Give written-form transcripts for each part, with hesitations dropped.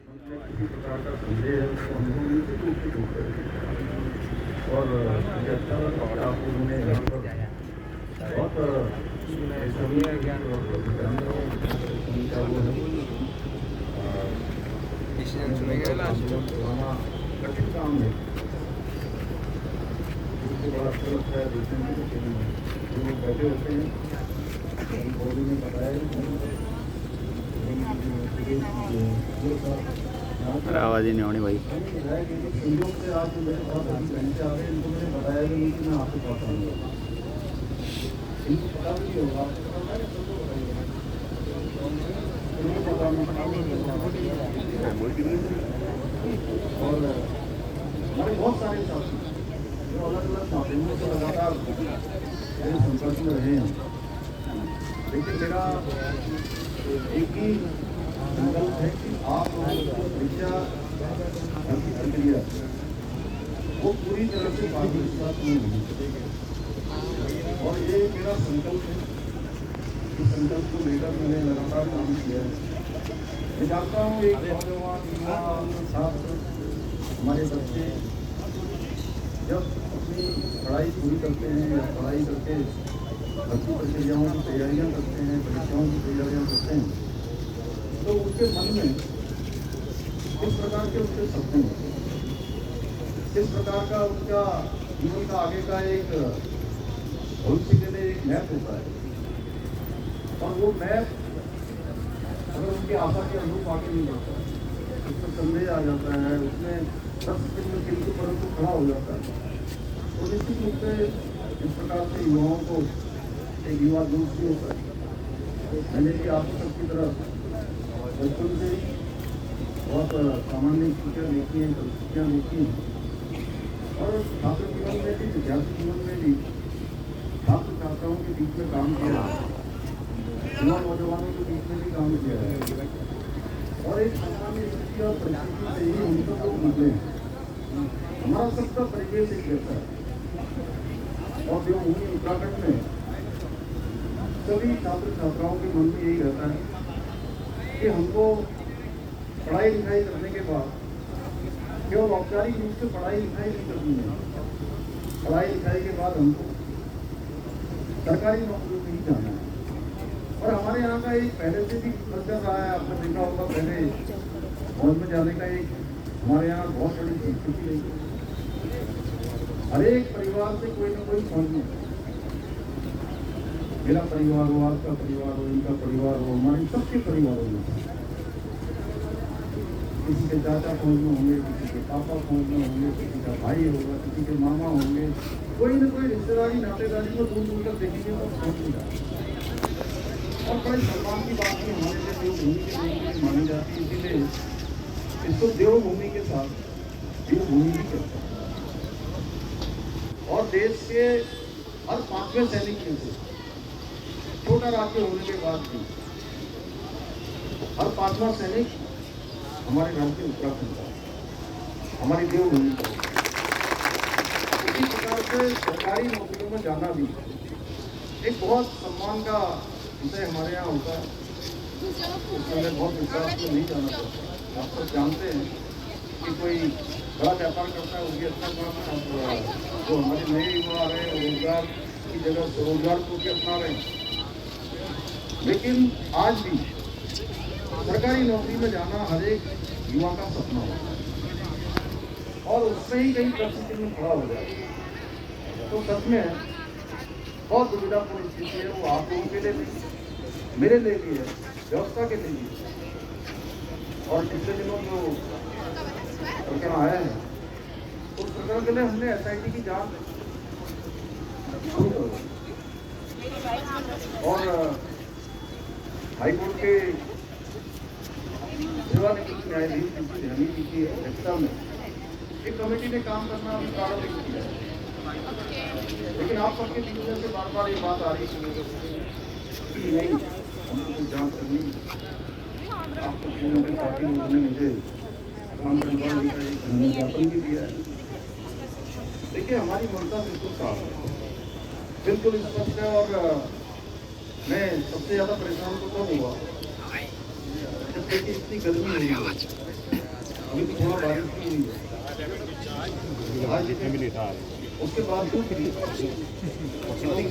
किसी प्रकार का संदेह है उसको हमको निश्चित रूप से दूर करेंगे। और मुझे अच्छा लगा कि आप लोगों ने यहाँ पर बहुत सभी ज्ञान और विचारों का वो है कठिन काम है। उसके बाद अच्छा लगता है देखने में कि जो लोग बैठे होते हैं बॉडी में बताया आवाज़ ही नहीं होनी भाई। संयोग से आज जो मेरे पास अभी पहले आ रहे हैं इनको मैंने बताया भी नहीं कि मैं आपके पास आऊँगा। इनको पता भी नहीं होगा और हमारे बहुत सारे साथी जो अलग अलग माध्यमों से लगातार मेरे संपर्क में रहे हैं। लेकिन मेरा एक ही संकल्प है कि आप परीक्षा की प्रक्रिया वो पूरी तरह से बाधित विश्वास नहीं होगी। और ये मेरा संकल्प है। इस संकल्प को लेकर मैंने लगातार काम किया है। मैं जानता हूँ एक नौजवान युवा छात्र हमारे बच्चे जब अपनी पढ़ाई पूरी करते हैं या पढ़ाई करके भर्ती प्रक्रियाओं की तैयारियाँ करते हैं, परीक्षाओं की तैयारियाँ करते हैं, तो उनके मन में किस प्रकार के उनके सपने हैं, किस प्रकार का उनका जीवन का आगे का एक भविष्य के लिए एक मैप होता है। और वो मैप अगर उनकी आशा के अनुरूप आगे नहीं बढ़ता है, उसमें संदेह आ जाता है, उसमें प्रश्न किंतु परंतु खड़ा हो जाता है, तो निश्चित रूप से इस प्रकार से युवाओं को एक युवा दोस्त भी होता है। मैंने भी आप सबकी तरह बचपन से ही बहुत सामान्य स्थितियाँ देखी हैं, परिस्थितियाँ देखी हैं और छात्र जीवन में भी विद्यार्थी जीवन में भी छात्र छात्राओं के बीच में काम किया है, युवा नौजवानों के बीच में भी काम किया है। और एक सामान्य स्थिति और परिस्थिति से ही हम सब लोग निकले हैं। हमारा सबका परिवेश एक जैसा है और देवभूमि उत्तराखंड में सभी छात्र छात्राओं के मन में यही रहता है कि हमको पढ़ाई लिखाई करने के बाद केवल औपचारिक रूप से पढ़ाई लिखाई नहीं करनी है। पढ़ाई लिखाई के बाद हमको सरकारी नौकरियों में ही जाना है। और हमारे यहाँ का एक पहले से भी कल्चर रहा है, आपने देखा होगा, पहले फौज में जाने का एक हमारे यहाँ बहुत बड़ी संस्कृति रही। हर एक परिवार से कोई ना कोई फौज में, मेरा परिवार हो, आपका परिवार हो, इनका परिवार हो, हमारे सबके परिवारों में किसी के चाचा फौज में होंगे, किसी के पापा फौज में होंगे, किसी का भाई होगा, किसी के मामा होंगे, कोई ना कोई रिश्तेदारी नातेदारी को दूर दूर तक देखेंगे तो फौज में जाए। और बड़े सम्मान की बात भी हमारे लिए देवभूमि के देवभूमि मानी जाती है, इसीलिए इसको देवभूमि के साथ देवभूमि भी कहते हैं। और देश के हर 5वें सैनिक में से छोटा राज्य होने के बाद भी हर 5वां सैनिक हमारे राज्य उत्तराखंड का, हमारी देवभूमि का। इसी प्रकार से सरकारी नौकरियों में जाना भी एक बहुत सम्मान का विषय हमारे यहाँ होता है। उसमें बहुत विश्वास में नहीं जाना पड़ता। आप सब जानते हैं कि कोई बड़ा व्यापार करता है, वो भी अच्छा काम है। जो हमारे नए युवा आ रहे हैं रोजगार की जगह स्वरोजगार को भी अपना रहे हैं। लेकिन आज भी सरकारी नौकरी में जाना हर एक युवा का सपना होता है और उसमें ही कहीं प्रश्न में खड़ा हो जाए तो सच में बहुत दुविधापूर्ण स्थिति है। वो आप लोगों के लिए भी, मेरे लिए भी है, व्यवस्था के लिए भी। और पिछले दिनों जो प्रकरण आया है उस प्रकरण के लिए हमने SIT की जांच शुरू कर दी और हाईकोर्ट के सेवानिवृत्त न्यायाधीश ध्यानी जी की अध्यक्षता में एक कमेटी ने काम करना अभी प्रारंभ किया है। लेकिन आप सबके बीच से बार बार ये बात आ रही है कि नहीं, हमको कुछ जांच करनी, आपको पार्टी उन्होंने मुझे काम करवाने का एक ज्ञापन भी दिया है। देखिए, हमारी मनसा बिल्कुल साफ है, बिल्कुल स्पष्ट है। और मैं सबसे ज़्यादा परेशान तो तब हुआ जब देखिए इतनी गर्मी हुई अभी तो थोड़ा बारिश की हुई है। आज जितने भी नहीं था उसके बाद तो कितनी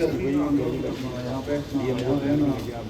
गर्मी यहाँ पे